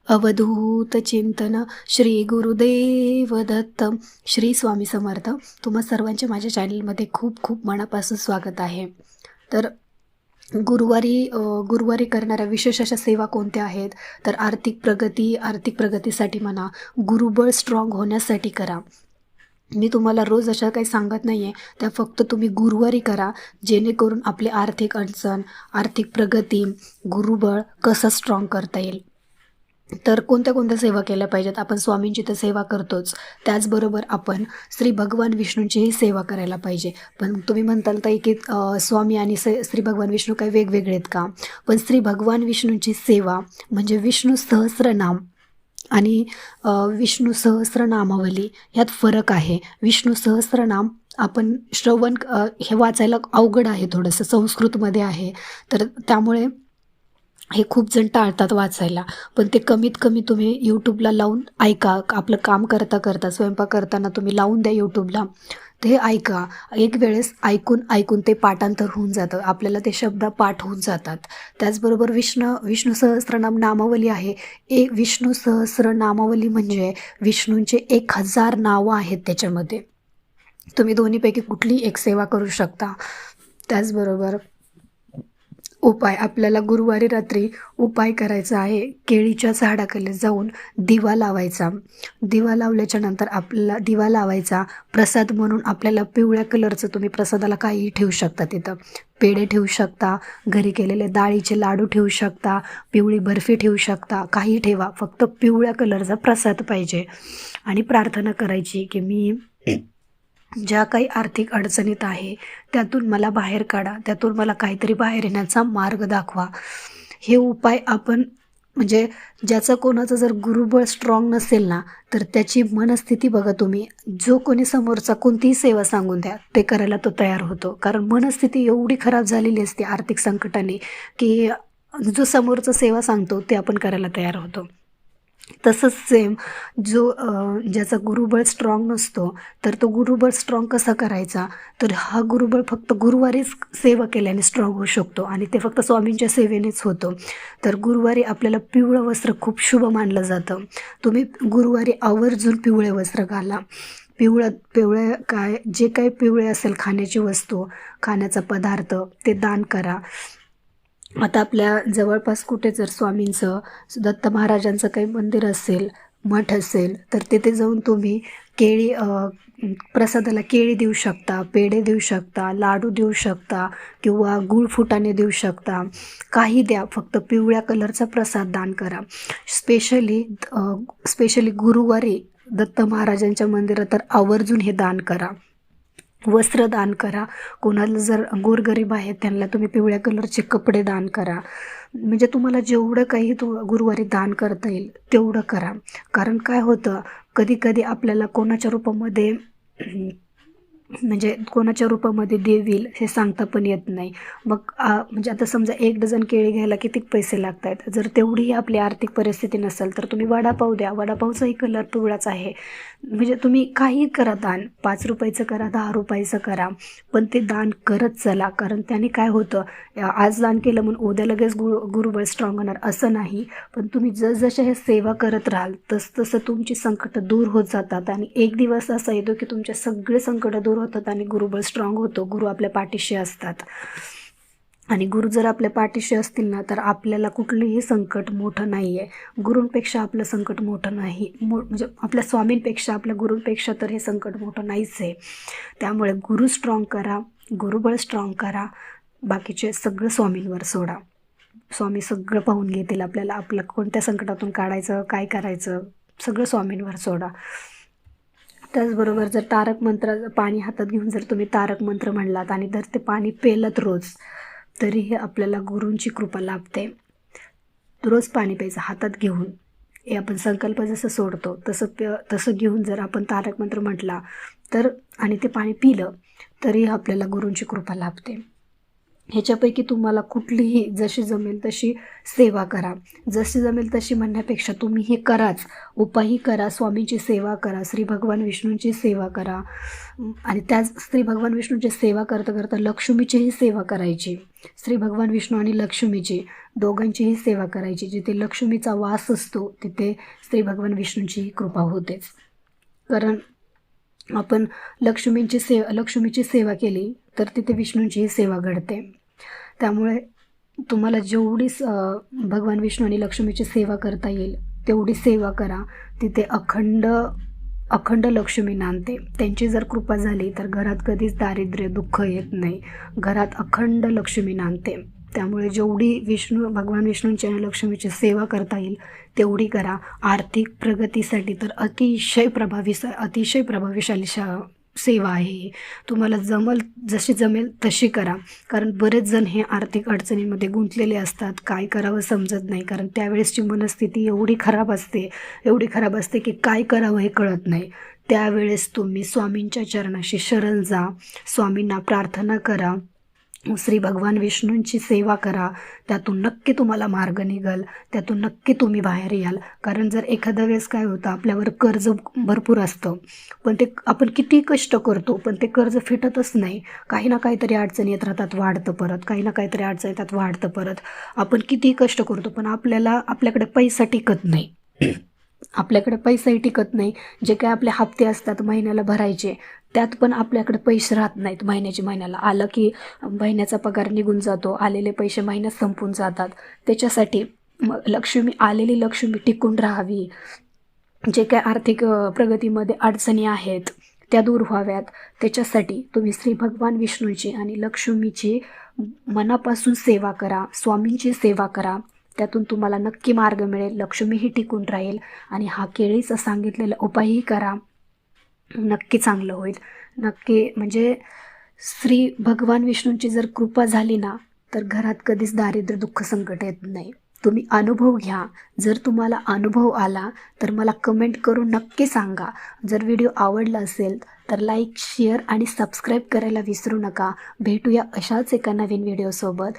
अवधूत चिंतन श्री गुरुदेव दत्त. श्री स्वामी समर्थ. तुम्हा सर्वांचे माझ्या चॅनलमध्ये खूप खूप मनापासून स्वागत आहे. तर गुरुवारी करणाऱ्या विशेष अशा सेवा कोणत्या आहेत? तर आर्थिक प्रगतीसाठी म्हणा, गुरुबळ स्ट्रॉंग होण्यासाठी करा. मी तुम्हाला रोज अशा काही सांगत नाही आहे, त्या फक्त तुम्ही गुरुवारी करा, जेणेकरून आपले आर्थिक अडचण, आर्थिक प्रगती, गुरुबळ कसं स्ट्रॉंग करता येईल. तर कोणत्या सेवा केल्या पाहिजेत? आपण स्वामींची तर सेवा करतोच, त्याचबरोबर आपण श्री भगवान विष्णूंचीही सेवा करायला पाहिजे. पण तुम्ही म्हणताल ताई की स्वामी आणि श्री भगवान विष्णू काही वेगवेगळे आहेत का? पण श्री भगवान विष्णूंची सेवा म्हणजे विष्णू सहस्रनाम आणि विष्णू सहस्रनामावली ह्यात फरक आहे. विष्णू सहस्रनाम आपण हे वाचायला अवघड आहे, थोडंसं संस्कृतमध्ये आहे, तर त्यामुळे हे खूप जण टाळतात वाचायला. पण ते कमीत कमी तुम्ही यूट्यूबला लावून ऐका. आपलं काम करता स्वयंपाक करताना तुम्ही लावून द्या यूट्यूबला, ते ऐका. एक वेळेस ऐकून ते पाठांतर होऊन जातं, आपल्याला ते शब्द पाठ होऊन जातात. त्याचबरोबर विष्णू सहस्रनाम नामावली आहे. विष्णू सहस्रनामावली म्हणजे विष्णूंचे 1000 नावं आहेत त्याच्यामध्ये. तुम्ही दोन्हीपैकी कुठलीही एक सेवा करू शकता. त्याचबरोबर उपाय, आपल्याला गुरुवारी रात्री उपाय करायचा आहे. केळीच्या झाडाखाली जाऊन दिवा लावायचा. दिवा लावल्याच्या नंतर आपल्याला दिवा लावायचा. प्रसाद म्हणून आपल्याला पिवळ्या कलरचं, तुम्ही प्रसादाला काहीही ठेवू शकता. तिथं पेढे ठेवू शकता, घरी केलेले डाळीचे लाडू ठेवू शकता, पिवळी बर्फी ठेवू शकता, काही ठेवा, फक्त पिवळ्या कलरचा प्रसाद पाहिजे. आणि प्रार्थना करायची की मी ज्या काही आर्थिक अडचणीत आहे त्यातून मला बाहेर काढा, त्यातून मला काहीतरी बाहेर येण्याचा मार्ग दाखवा. हे उपाय आपण म्हणजे ज्याचं कोणाचं जर गुरुबळ स्ट्रॉंग नसेल ना, तर त्याची मनस्थिती बघा तुम्ही. जो कोणी समोरचा कोणतीही सेवा सांगून द्या, ते करायला तो तयार होतो. कारण मनस्थिती एवढी खराब झालेली असते आर्थिक संकटाने की जो समोरचा सेवा सांगतो ते आपण करायला तयार होतो. तसंच सेम ज्याचा गुरुबळ स्ट्रॉंग नसतो, तर तो गुरुबळ स्ट्रॉंग कसा करायचा? तर हा गुरुबळ फक्त गुरुवारीच सेवा केल्याने स्ट्रॉंग होऊ शकतो आणि ते फक्त स्वामींच्या सेवेनेच होतं. तर गुरुवारी आपल्याला पिवळं वस्त्र खूप शुभ मानलं जातं. तुम्ही गुरुवारी आवर्जून पिवळे वस्त्र घाला. जे काही पिवळे असेल, खाण्याची वस्तू, खाण्याचा पदार्थ, ते दान करा. आता आपल्या जवळपास कुठे जर स्वामींचं, दत्त महाराजांचं काही मंदिर असेल, मठ असेल, तर तिथे जाऊन तुम्ही प्रसादाला केळी देऊ शकता, पेढे देऊ शकता, लाडू देऊ शकता किंवा गुळ फुटाणे देऊ शकता. काही द्या, फक्त पिवळ्या कलरचा प्रसाद दान करा. स्पेशली गुरुवारी दत्त महाराजांच्या मंदिरात तर आवर्जून हे दान करा. वस्त्र दान करा. कोणाला जर गोरगरीब आहे त्यांना तुम्ही पिवळ्या कलरचे कपडे दान करा. म्हणजे तुम्हाला जेवढं काही गुरुवारी दान करता येईल तेवढं करा. कारण काय होतं, कधी कधी आपल्याला कोणाच्या रूपामध्ये देवील हे सांगता पण येत नाही. मग म्हणजे आता समजा 1 डझन केळी घ्यायला किती पैसे लागत आहेत. जर तेवढीही आपली आर्थिक परिस्थिती नसेल तर तुम्ही वडापाव द्या. वडापावचाही कलर पिवळाच आहे. म्हणजे तुम्ही काही करा दान, 5 रुपयाचं करा, 10 रुपयाचं करा, पण ते दान करत चला. कारण त्याने काय होतं, आज दान केलं म्हणून उद्या लगेच गुरुबळ स्ट्रॉंग होणार असं नाही. पण तुम्ही जसजसे हे सेवा करत राहाल तसं तुमची संकटं दूर होत जातात आणि एक दिवस असा येतो की तुमचे सगळे संकटं दूर होतात आणि गुरुबळ स्ट्रॉंग होतो. गुरु आपल्या पाठीशी असतात आणि गुरु जर आपल्या पाठीशी असतील ना, तर आपल्याला कुठलंही संकट मोठं नाही आहे. गुरूंपेक्षा आपलं संकट मोठं नाही, म्हणजे आपल्या स्वामींपेक्षा, आपल्या गुरूंपेक्षा तर हे संकट मोठं नाहीच आहे. त्यामुळे गुरु स्ट्रॉंग करा, गुरुबळ स्ट्रॉंग करा, बाकीचे सगळं स्वामींवर सोडा. स्वामी सगळं पाहून घेतील आपल्याला. आपलं कोणत्या संकटातून काढायचं, काय करायचं, सगळं स्वामींवर सोडा. त्याचबरोबर जर तारक मंत्र, पाणी हातात घेऊन जर तुम्ही तारक मंत्र म्हणलात आणि जर ते पाणी पेलत रोज, तरीही आपल्याला गुरूंची कृपा लाभते. रोज पाणी प्यायचं हातात घेऊन. हे आपण संकल्प जसं सोडतो तसं घेऊन जर आपण तारक मंत्र म्हटला तर आणि ते पाणी पिलं तरी आपल्याला गुरूंची कृपा लाभते. ह्याच्यापैकी तुम्हाला कुठलीही जशी जमेल तशी सेवा करा. जशी जमेल तशी म्हणण्यापेक्षा तुम्ही हे कराच. उपायही करा, स्वामींची सेवा करा, श्री भगवान विष्णूंची सेवा करा आणि त्याच श्री भगवान विष्णूंची सेवा करता करता लक्ष्मीचीही सेवा करायची. श्री भगवान विष्णू आणि लक्ष्मीची दोघांचीही सेवा करायची. जिथे लक्ष्मीचा वास असतो तिथे श्री भगवान विष्णूंची कृपा होतेच. कारण आपण लक्ष्मीची सेवा केली तर तिथे विष्णूंचीही सेवा घडते. त्यामुळे तुम्हाला जेवढी भगवान विष्णू आणि लक्ष्मीची सेवा करता येईल तेवढी सेवा करा. तिथे अखंड लक्ष्मी नांदते. त्यांची जर कृपा झाली तर घरात कधीच दारिद्र्य दुःख येत नाही. घरात अखंड लक्ष्मी नांदते. त्यामुळे जेवढी भगवान विष्णूंची आणि लक्ष्मीची सेवा करता येईल तेवढी करा. आर्थिक प्रगतीसाठी तर अतिशय प्रभावशाली सेवा आहे. तुम्हाला जशी जमेल तशी करा. कारण बरेच जण हे आर्थिक अडचणींमध्ये गुंतलेले असतात. काय करावं समजत नाही. कारण त्यावेळेसची मनस्थिती एवढी खराब असते की काय करावं हे कळत नाही. त्यावेळेस तुम्ही स्वामींच्या चरणाशी शरण जा. स्वामींना प्रार्थना करा. श्री भगवान विष्णूंची सेवा करा. त्यातून नक्की तुम्हाला मार्ग निघेल. त्यातून नक्की तुम्ही बाहेर याल. कारण जर एखाद्या वेळेस काय होतं, आपल्यावर कर्ज भरपूर असतं पण ते आपण किती कष्ट करतो पण ते कर्ज फिटतच नाही. काही ना काहीतरी अडचणी येत राहतात, वाढतं परत. काही ना काहीतरी अडचणी येतात, वाढतं परत. आपण किती कष्ट करतो पण आपल्याकडे पैसा टिकत नाही. आपल्याकडे पैसाही टिकत नाही. जे काय आपले हप्ते असतात महिन्याला भरायचे त्यात पण आपल्याकडे पैसे राहत नाहीत. महिन्याला आलं की महिन्याचा पगार निघून जातो. आलेले पैसे महिन्यात संपून जातात. त्याच्यासाठी आलेली लक्ष्मी टिकून राहावी. जे काय आर्थिक प्रगतीमध्ये अडचणी आहेत त्या दूर व्हाव्यात त्याच्यासाठी तुम्ही श्री भगवान विष्णूची आणि लक्ष्मीची मनापासून सेवा करा. स्वामींची सेवा करा. त्यातून तुम्हाला नक्की मार्ग मिळेल. लक्ष्मीही टिकून राहील आणि हा केळीचा सांगितलेला उपायही करा. नक्की चांगलं होईल. नक्की म्हणजे श्री भगवान विष्णूंची जर कृपा झाली ना तर घरात कधीच दारिद्र्य दुःख संकट येत नाही. तुम्ही अनुभव घ्या. जर तुम्हाला अनुभव आला तर मला कमेंट करून नक्की सांगा. जर व्हिडिओ आवडला असेल तर लाईक, शेअर आणि सबस्क्राईब करायला विसरू नका. भेटूया अशाच एका नवीन व्हिडिओसोबत.